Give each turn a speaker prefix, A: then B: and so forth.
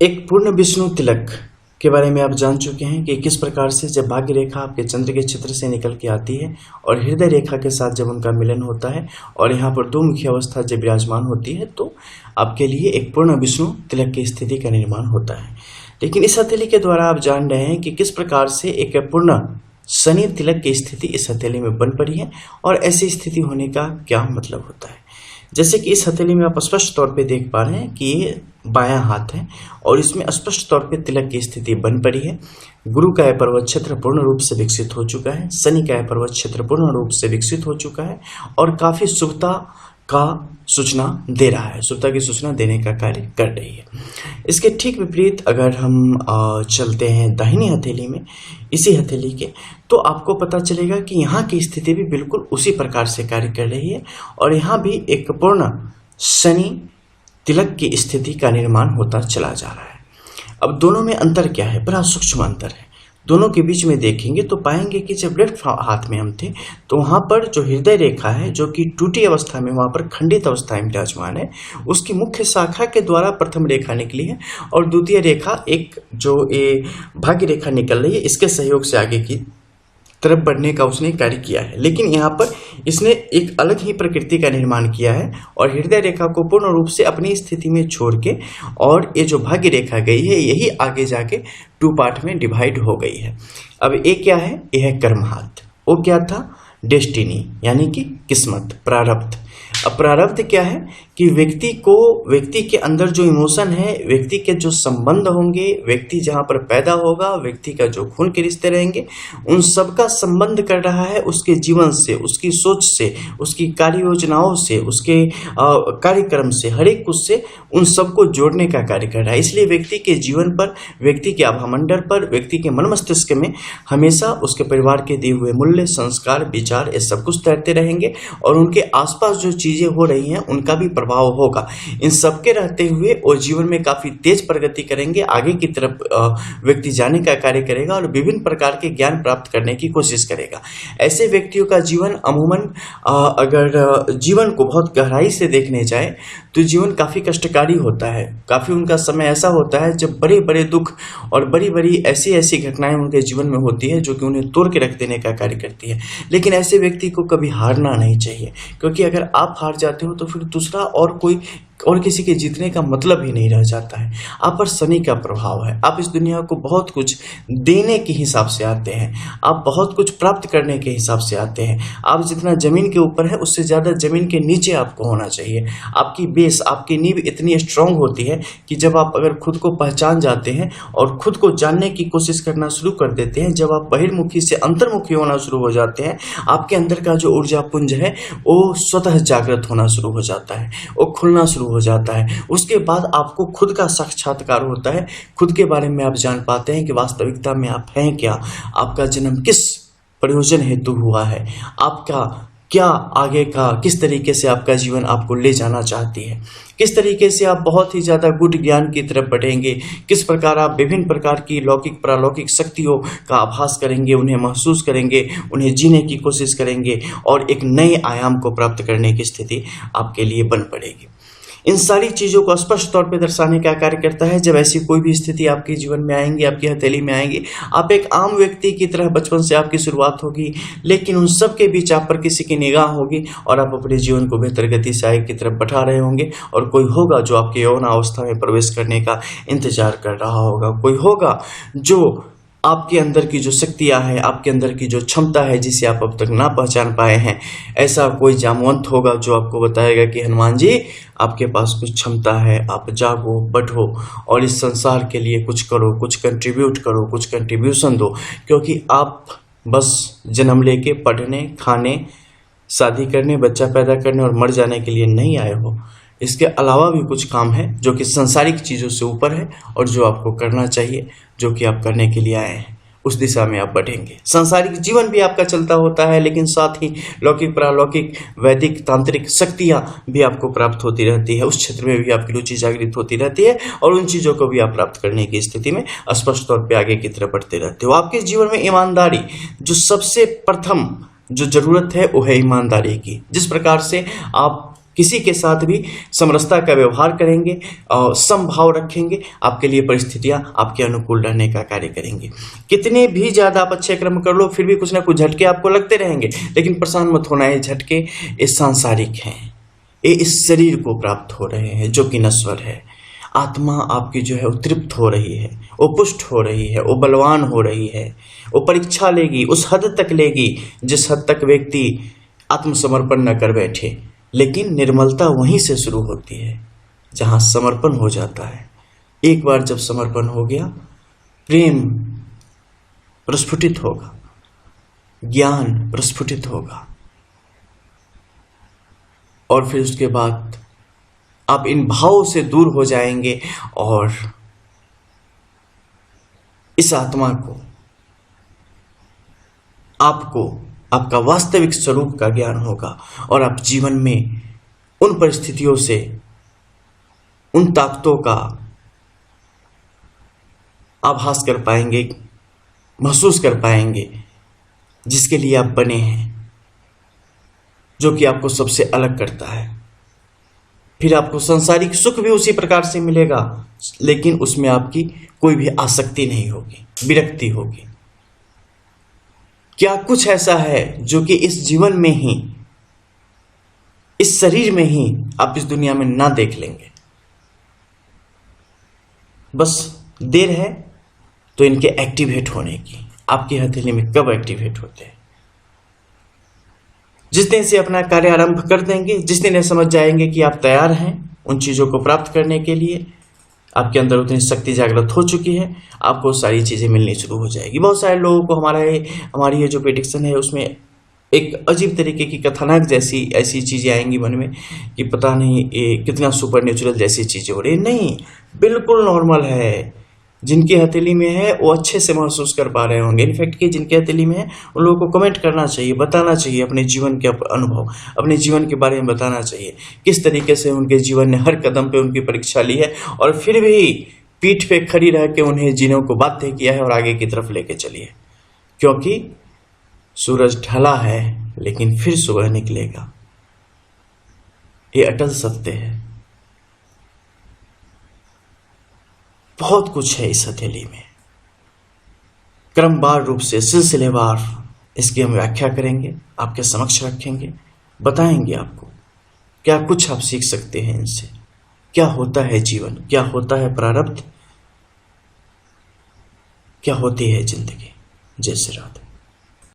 A: एक पूर्ण विष्णु तिलक के बारे में आप जान चुके हैं कि किस प्रकार से जब भाग्य रेखा आपके चंद्र के क्षेत्र से निकल के आती है और हृदय रेखा के साथ जब उनका मिलन होता है और यहाँ पर दो मुखी अवस्था जब विराजमान होती है तो आपके लिए एक पूर्ण विष्णु तिलक की स्थिति का निर्माण होता है। लेकिन इस हथेली के द्वारा आप जान रहे हैं कि किस प्रकार से एक पूर्ण शनि तिलक की स्थिति इस हथेली में बन पड़ी है और ऐसी स्थिति होने का क्या मतलब होता है। जैसे कि इस हथेली में आप स्पष्ट तौर पे देख पा रहे हैं कि ये बायां हाथ है और इसमें स्पष्ट तौर पे तिलक की स्थिति बन पड़ी है। गुरु का यह पर्वत क्षेत्र पूर्ण रूप से विकसित हो चुका है, शनि का यह पर्वत क्षेत्र पूर्ण रूप से विकसित हो चुका है और काफी शुभता का सूचना दे रहा है, शुभता की सूचना देने का कार्य कर रही है। इसके ठीक विपरीत अगर हम चलते हैं दाहिनी हथेली में, इसी हथेली के, तो आपको पता चलेगा कि यहाँ की स्थिति भी बिल्कुल उसी प्रकार से कार्य कर रही है और यहाँ भी एक पूर्ण शनि तिलक की स्थिति का निर्माण होता चला जा रहा है। अब दोनों में अंतर क्या है? बड़ा सूक्ष्म अंतर है। दोनों के बीच में देखेंगे तो पाएंगे कि जब लेफ्ट हाथ में हम थे तो वहाँ पर जो हृदय रेखा है जो कि टूटी अवस्था में, वहाँ पर खंडित अवस्था में विराजमान है, उसकी मुख्य शाखा के द्वारा प्रथम रेखा निकली है और द्वितीय रेखा एक जो ये भाग्य रेखा निकल रही है इसके सहयोग से आगे की तरफ बढ़ने का उसने कार्य किया है। लेकिन यहाँ पर इसने एक अलग ही प्रकृति का निर्माण किया है और हृदय रेखा को पूर्ण रूप से अपनी स्थिति में छोड़ के और ये जो भाग्य रेखा गई है यही आगे जाके टू पार्ट में डिवाइड हो गई है। अब ये क्या है? यह है कर्म हाथ। वो क्या था? डेस्टिनी, यानी कि किस्मत, प्रारब्ध। अब प्रारब्ध क्या है कि व्यक्ति के अंदर जो इमोशन है, व्यक्ति के जो संबंध होंगे, व्यक्ति जहाँ पर पैदा होगा, व्यक्ति का जो खून के रिश्ते रहेंगे, उन सब का संबंध कर रहा है उसके जीवन से, उसकी सोच से, उसकी कार्य योजनाओं से, उसके कार्यक्रम से, हर एक उससे उन सबको जोड़ने का कार्य कर रहा है। इसलिए व्यक्ति के जीवन पर, व्यक्ति के आभामंडल पर, व्यक्ति के मन मस्तिष्क में हमेशा उसके परिवार के दिए हुए मूल्य, संस्कार, विचार ये सब कुछ तैरते रहेंगे और उनके आसपास जो चीजें हो रही हैं उनका भी प्रभाव होगा। इन सबके रहते हुए वो जीवन में काफी तेज प्रगति करेंगे, आगे की तरफ व्यक्ति जाने का कार्य करेगा और विभिन्न प्रकार के ज्ञान प्राप्त करने की कोशिश करेगा। ऐसे व्यक्तियों का जीवन अमूमन अगर जीवन को बहुत गहराई से देखने जाए तो जीवन काफी कष्टकारी होता है। काफी उनका समय ऐसा होता है जब बड़े बड़े दुख और बड़ी बड़ी ऐसी ऐसी घटनाएं उनके जीवन में होती है जो कि उन्हें तोड़ के रख देने का कार्य करती है। लेकिन ऐसे व्यक्ति को कभी हारना नहीं चाहिए, क्योंकि अगर आप हार जाते हो तो फिर दूसरा और किसी के जीतने का मतलब ही नहीं रह जाता है। आप पर शनि का प्रभाव है। आप इस दुनिया को बहुत कुछ देने के हिसाब से आते हैं, आप बहुत कुछ प्राप्त करने के हिसाब से आते हैं। आप जितना जमीन के ऊपर है उससे ज्यादा जमीन के नीचे आपको होना चाहिए। आपकी बेस, आपकी नींव इतनी स्ट्रांग होती है कि जब आप अगर खुद को पहचान जाते हैं और खुद को जानने की कोशिश करना शुरू कर देते हैं, जब आप बहिर्मुखी से अंतर्मुखी होना शुरू हो जाते हैं, आपके अंदर का जो ऊर्जा पुंज है वो स्वतः जागृत होना शुरू हो जाता है, वो खुलना शुरू हो जाता है। उसके बाद आपको खुद का साक्षात्कार होता है, खुद के बारे में आप जान पाते हैं कि वास्तविकता में आप हैं क्या, आपका जन्म किस प्रयोजन हेतु हुआ है, आपका क्या आगे का, किस तरीके से आपका जीवन आपको ले जाना चाहती है, किस तरीके से आप बहुत ही ज़्यादा गुड ज्ञान की तरफ बढ़ेंगे, किस प्रकार आप विभिन्न प्रकार की लौकिक पारलौकिक शक्तियों का आभास करेंगे, उन्हें महसूस करेंगे, उन्हें जीने की कोशिश करेंगे और एक नए आयाम को प्राप्त करने की स्थिति आपके लिए बन पड़ेगी। इन सारी चीज़ों को स्पष्ट तौर पे दर्शाने का कार्य करता है। जब ऐसी कोई भी स्थिति आपके जीवन में आएंगी, आपकी हथेली में आएंगी, आप एक आम व्यक्ति की तरह बचपन से आपकी शुरुआत होगी, लेकिन उन सब के बीच आप पर किसी की निगाह होगी और आप अपने जीवन को बेहतर गति से आगे की तरफ बढ़ा रहे होंगे और कोई होगा जो आपके यौवनावस्था में प्रवेश करने का इंतजार कर रहा होगा, कोई होगा जो आपके अंदर की जो शक्तियां हैं, आपके अंदर की जो क्षमता है जिसे आप अब तक ना पहचान पाए हैं, ऐसा कोई जामवंत होगा जो आपको बताएगा कि हनुमान जी आपके पास कुछ क्षमता है, आप जागो, बढ़ो और इस संसार के लिए कुछ करो, कुछ कंट्रीब्यूट करो, कुछ कंट्रीब्यूशन दो, क्योंकि आप बस जन्म लेके पढ़ने, खाने, शादी करने, बच्चा पैदा करने और मर जाने के लिए नहीं आए हो। इसके अलावा भी कुछ काम है जो कि सांसारिक चीज़ों से ऊपर है और जो आपको करना चाहिए, जो कि आप करने के लिए आए हैं, उस दिशा में आप बढ़ेंगे। सांसारिक जीवन भी आपका चलता होता है, लेकिन साथ ही लौकिक, प्रालौकिक, वैदिक, तांत्रिक शक्तियाँ भी आपको प्राप्त होती रहती है। उस क्षेत्र में भी आपकी रुचि जागृत होती रहती है और उन चीज़ों को भी आप प्राप्त करने की स्थिति में स्पष्ट तौर पर आगे की तरफ बढ़ते रहते हो। आपके जीवन में ईमानदारी जो सबसे प्रथम जो जरूरत है वो है ईमानदारी की। जिस प्रकार से आप किसी के साथ भी समरसता का व्यवहार करेंगे और समभाव रखेंगे, आपके लिए परिस्थितियां आपके अनुकूल रहने का कार्य करेंगे। कितने भी ज़्यादा आप अच्छे कर्म कर लो, फिर भी कुछ ना कुछ झटके आपको लगते रहेंगे, लेकिन परेशान मत होना। ये झटके ये सांसारिक हैं, ये इस शरीर को प्राप्त हो रहे हैं जो कि नश्वर है। आत्मा आपकी जो है वो तृप्त हो रही है, वो पुष्ट हो रही है, वो बलवान हो रही है, वो परीक्षा लेगी, उस हद तक लेगी जिस हद तक व्यक्ति आत्मसमर्पण न कर बैठे। लेकिन निर्मलता वहीं से शुरू होती है जहाँ समर्पण हो जाता है। एक बार जब समर्पण हो गया, प्रेम प्रस्फुटित होगा, ज्ञान प्रस्फुटित होगा, और फिर उसके बाद आप इन भावों से दूर हो जाएंगे और इस आत्मा को, आपको आपका वास्तविक स्वरूप का ज्ञान होगा और आप जीवन में उन परिस्थितियों से, उन ताकतों का आभास कर पाएंगे, महसूस कर पाएंगे जिसके लिए आप बने हैं, जो कि आपको सबसे अलग करता है। फिर आपको सांसारिक सुख भी उसी प्रकार से मिलेगा, लेकिन उसमें आपकी कोई भी आसक्ति नहीं होगी, विरक्ति होगी। क्या कुछ ऐसा है जो कि इस जीवन में ही, इस शरीर में ही आप इस दुनिया में ना देख लेंगे? बस देर है तो इनके एक्टिवेट होने की। आपकी हथेली में कब एक्टिवेट होते हैं? जिस दिन से अपना कार्य आरंभ कर देंगे, जिस दिन ये समझ जाएंगे कि आप तैयार हैं उन चीज़ों को प्राप्त करने के लिए, आपके अंदर उतनी शक्ति जागृत हो चुकी है, आपको सारी चीज़ें मिलनी शुरू हो जाएगी। बहुत सारे लोगों को हमारी ये जो प्रेडिक्शन है उसमें एक अजीब तरीके की कथानक जैसी ऐसी चीज़ें आएंगी मन में कि पता नहीं ये कितना सुपर नेचुरल जैसी चीज़ें हो रही है। नहीं, बिल्कुल नॉर्मल है। जिनकी हथेली में है वो अच्छे से महसूस कर पा रहे होंगे। इनफैक्ट कि जिनके हथेली में है उन लोगों को कमेंट करना चाहिए, बताना चाहिए अपने जीवन के अनुभव, अपने जीवन के बारे में बताना चाहिए, किस तरीके से उनके जीवन ने हर कदम पे उनकी परीक्षा ली है और फिर भी पीठ पे खड़ी रह के उन्हें जीने को बाध्य किया है और आगे की तरफ लेके चली है। क्योंकि सूरज ढला है लेकिन फिर सुबह निकलेगा, ये अटल सत्य है। बहुत कुछ है इस हथेली में, क्रमवार रूप से सिलसिलेवार इसकी हम व्याख्या करेंगे, आपके समक्ष रखेंगे, बताएंगे आपको क्या कुछ आप सीख सकते हैं इनसे, क्या होता है जीवन, क्या होता है प्रारब्ध, क्या होती है जिंदगी। जय श्री राधे।